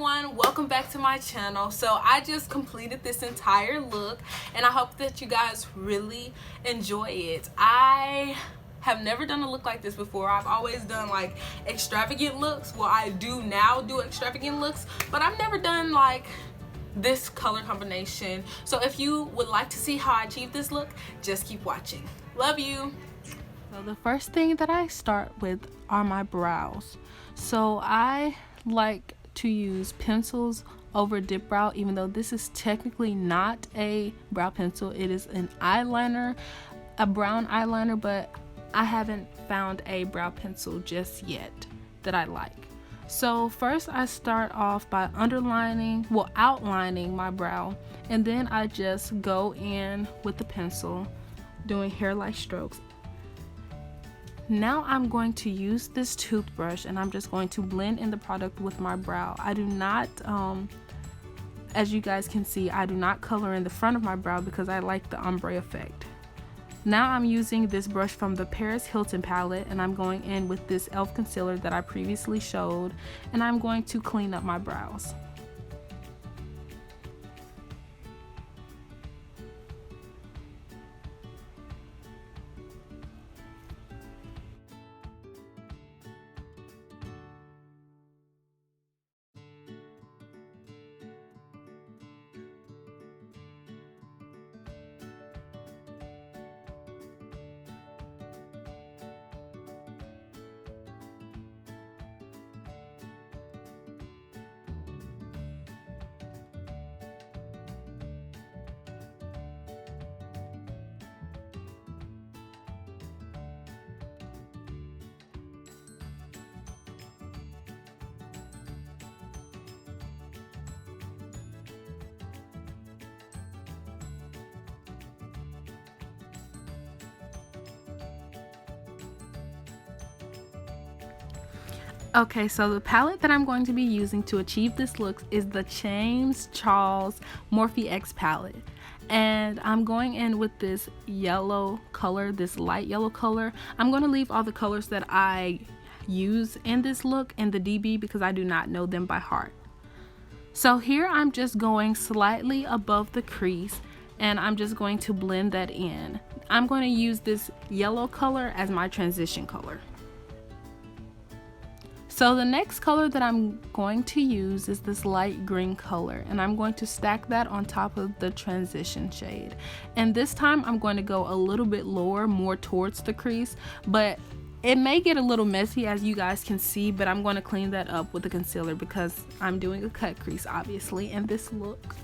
everyone, welcome back to my channel. So I just completed this entire look and I hope that you guys really enjoy it. I have never done a look like this before. I've always done like extravagant looks. Well, I do now do extravagant looks, but I've never done like this color combination. So if you would like to see how I achieve this look, just keep watching. Love you. So the first thing that I start with are my brows. So I like to use pencils over dip brow, even though this is technically not a brow pencil. It is an eyeliner, a brown eyeliner, but I haven't found a brow pencil just yet that I like. So first I start off by outlining my brow, and then I just go in with the pencil doing hair-like strokes. Now I'm going to use this toothbrush and I'm just going to blend in the product with my brow. I do not, as you guys can see, I do not color in the front of my brow because I like the ombre effect. Now I'm using this brush from the Paris Hilton palette and I'm going in with this e.l.f. concealer that I previously showed, and I'm going to clean up my brows. Okay, so the palette that I'm going to be using to achieve this look is the Charles Morphe X palette. And I'm going in with this yellow color, this light yellow color. I'm going to leave all the colors that I use in this look in the DB because I do not know them by heart. So here I'm just going slightly above the crease and I'm just going to blend that in. I'm going to use this yellow color as my transition color. So the next color that I'm going to use is this light green color, and I'm going to stack that on top of the transition shade. And this time I'm going to go a little bit lower, more towards the crease, but it may get a little messy as you guys can see, but I'm going to clean that up with the concealer because I'm doing a cut crease obviously in this look.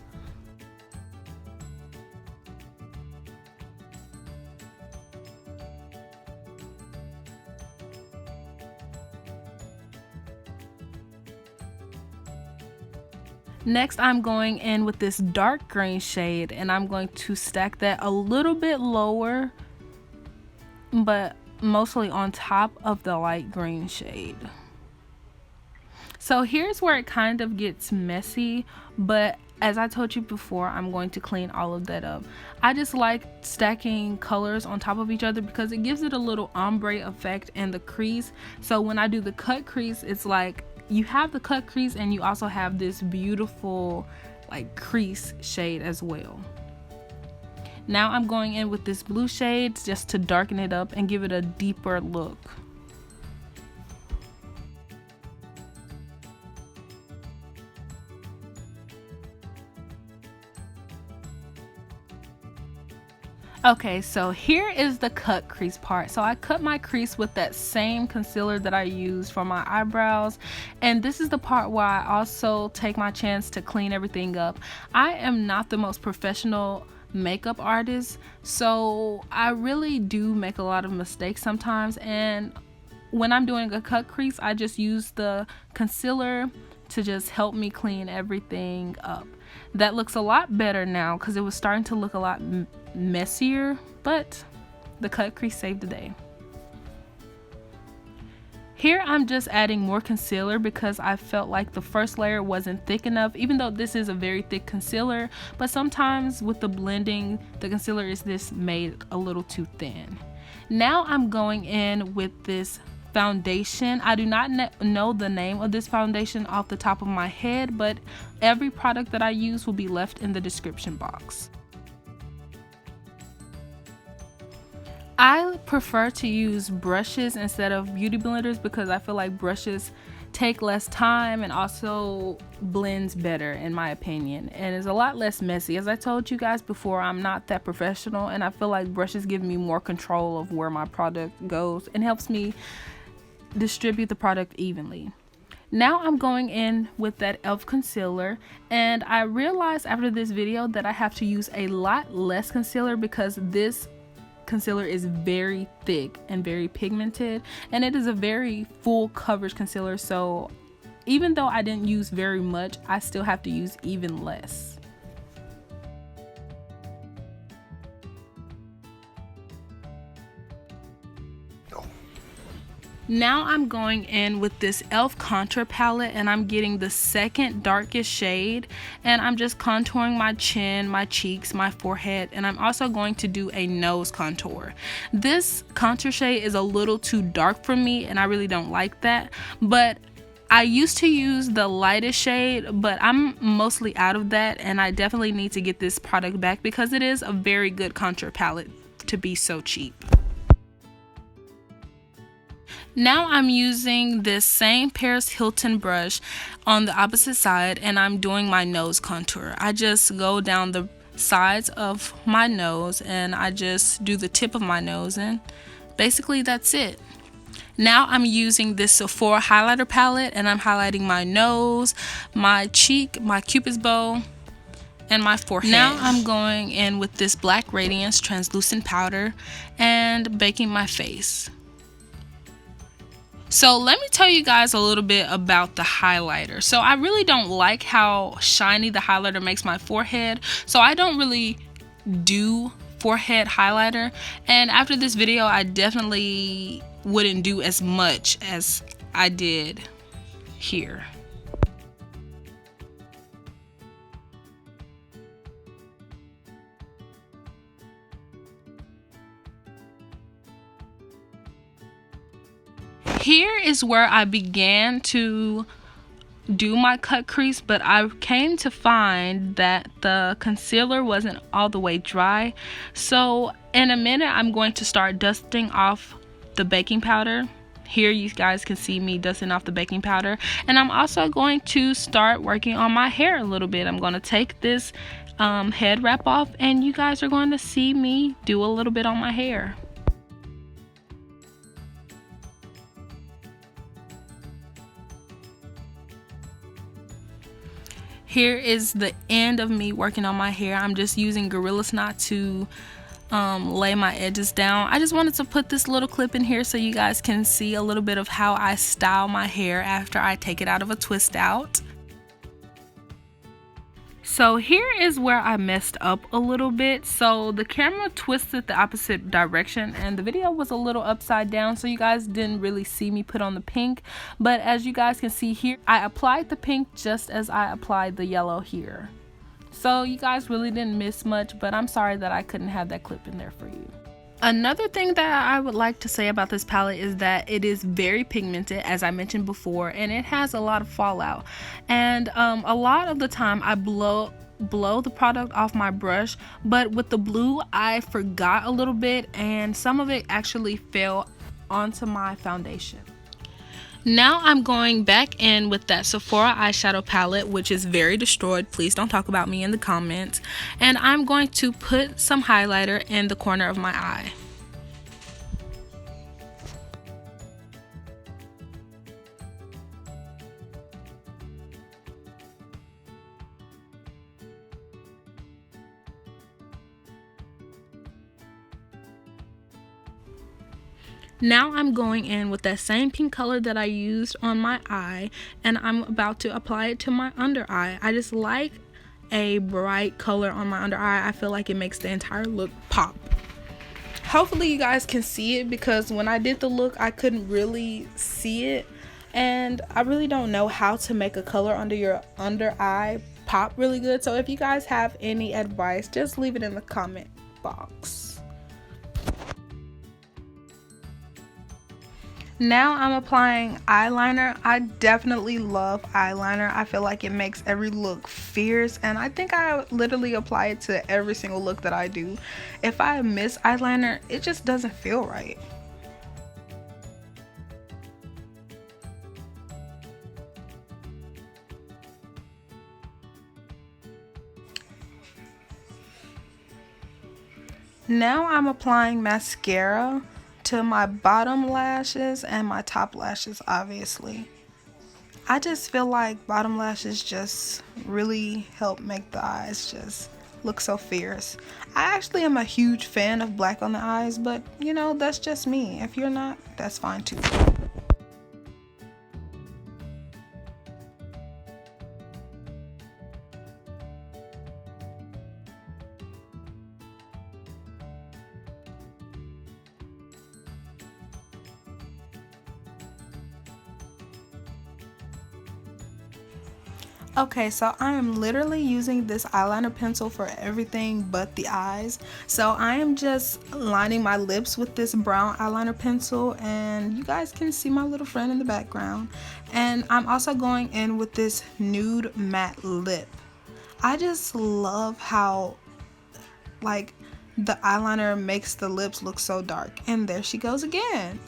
Next, I'm going in with this dark green shade and I'm going to stack that a little bit lower, but mostly on top of the light green shade. So here's where it kind of gets messy, but as I told you before, I'm going to clean all of that up. I just like stacking colors on top of each other because it gives it a little ombre effect in the crease. So when I do the cut crease, it's like you have the cut crease and you also have this beautiful like crease shade as well. Now I'm going in with this blue shade just to darken it up and give it a deeper look. Okay, so here is the cut crease part. So I cut my crease with that same concealer that I used for my eyebrows, and this is the part where I also take my chance to clean everything up. I am not the most professional makeup artist, so I really do make a lot of mistakes sometimes, and when I'm doing a cut crease I just use the concealer to just help me clean everything up. That looks a lot better now because it was starting to look a lot messier, but the cut crease saved the day. Here I'm just adding more concealer because I felt like the first layer wasn't thick enough, even though this is a very thick concealer, but sometimes with the blending the concealer is made a little too thin. Now I'm going in with this foundation. I do not know the name of this foundation off the top of my head, but every product that I use will be left in the description box. I prefer to use brushes instead of beauty blenders because I feel like brushes take less time and also blends better, in my opinion, and is a lot less messy. As I told you guys before, I'm not that professional, and I feel like brushes give me more control of where my product goes and helps me distribute the product evenly. Now I'm going in with that e.l.f. concealer, and I realized after this video that I have to use a lot less concealer because this concealer is very thick and very pigmented, and it is a very full coverage concealer, so even though I didn't use very much, I still have to use even less. Now I'm going in with this e.l.f. contour palette, and I'm getting the second darkest shade, and I'm just contouring my chin, my cheeks, my forehead, and I'm also going to do a nose contour. This contour shade is a little too dark for me, and I really don't like that, but I used to use the lightest shade, but I'm mostly out of that, and I definitely need to get this product back because it is a very good contour palette to be so cheap. Now I'm using this same Paris Hilton brush on the opposite side, and I'm doing my nose contour. I just go down the sides of my nose and I just do the tip of my nose, and basically that's it. Now I'm using this Sephora highlighter palette, and I'm highlighting my nose, my cheek, my cupid's bow, and my forehead. Now I'm going in with this Black Radiance translucent powder and baking my face. So let me tell you guys a little bit about the highlighter. So I really don't like how shiny the highlighter makes my forehead, so I don't really do forehead highlighter, and after this video I definitely wouldn't do as much as I did here. Here is where I began to do my cut crease, but I came to find that the concealer wasn't all the way dry. So in a minute I'm going to start dusting off the baking powder. Here you guys can see me dusting off the baking powder, and I'm also going to start working on my hair a little bit. I'm going to take this head wrap off, and you guys are going to see me do a little bit on my hair. Here is the end of me working on my hair. I'm just using Gorilla Knot to lay my edges down. I just wanted to put this little clip in here so you guys can see a little bit of how I style my hair after I take it out of a twist out. So here is where I messed up a little bit. So the camera twisted the opposite direction and the video was a little upside down, so you guys didn't really see me put on the pink. But as you guys can see here, I applied the pink just as I applied the yellow here. So you guys really didn't miss much, but I'm sorry that I couldn't have that clip in there for you. Another thing that I would like to say about this palette is that it is very pigmented, as I mentioned before, and it has a lot of fallout. And a lot of the time I blow the product off my brush, but with the blue I forgot a little bit and some of it actually fell onto my foundation. Now I'm going back in with that Sephora eyeshadow palette, which is very destroyed. Please don't talk about me in the comments. And I'm going to put some highlighter in the corner of my eye. Now I'm going in with that same pink color that I used on my eye, and I'm about to apply it to my under eye. I just like a bright color on my under eye. I feel like it makes the entire look pop. Hopefully you guys can see it, because when I did the look I couldn't really see it, and I really don't know how to make a color under your under eye pop really good. So if you guys have any advice, just leave it in the comment box. Now I'm applying eyeliner. I definitely love eyeliner. I feel like it makes every look fierce, and I think I literally apply it to every single look that I do. If I miss eyeliner, it just doesn't feel right. Now I'm applying mascara to my bottom lashes and my top lashes, obviously. I just feel like bottom lashes just really help make the eyes just look so fierce. I actually am a huge fan of black on the eyes, but you know, that's just me. If you're not, that's fine too. Okay, so I am literally using this eyeliner pencil for everything but the eyes. So I am just lining my lips with this brown eyeliner pencil, and you guys can see my little friend in the background. And I'm also going in with this nude matte lip. I just love how like the eyeliner makes the lips look so dark. And there she goes again.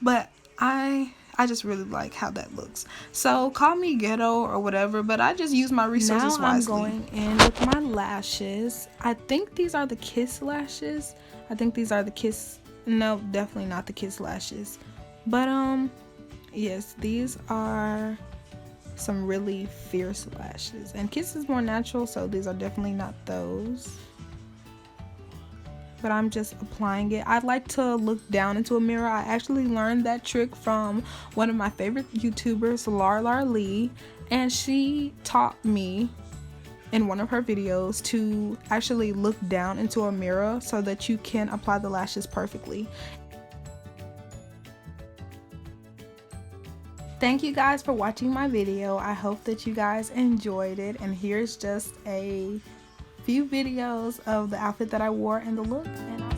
But I just really like how that looks. So call me ghetto or whatever, but I just use my resources wisely. Now I'm going in with my lashes. I think these are the Kiss lashes. I think these are the Kiss. No, definitely not the Kiss lashes. But yes, these are some really fierce lashes. And Kiss is more natural, so these are definitely not those. But I'm just applying it. I like to look down into a mirror. I actually learned that trick from one of my favorite YouTubers, Lar Lee, and she taught me in one of her videos to actually look down into a mirror so that you can apply the lashes perfectly. Thank you guys for watching my video. I hope that you guys enjoyed it, and here's just a few videos of the outfit that I wore and the look, and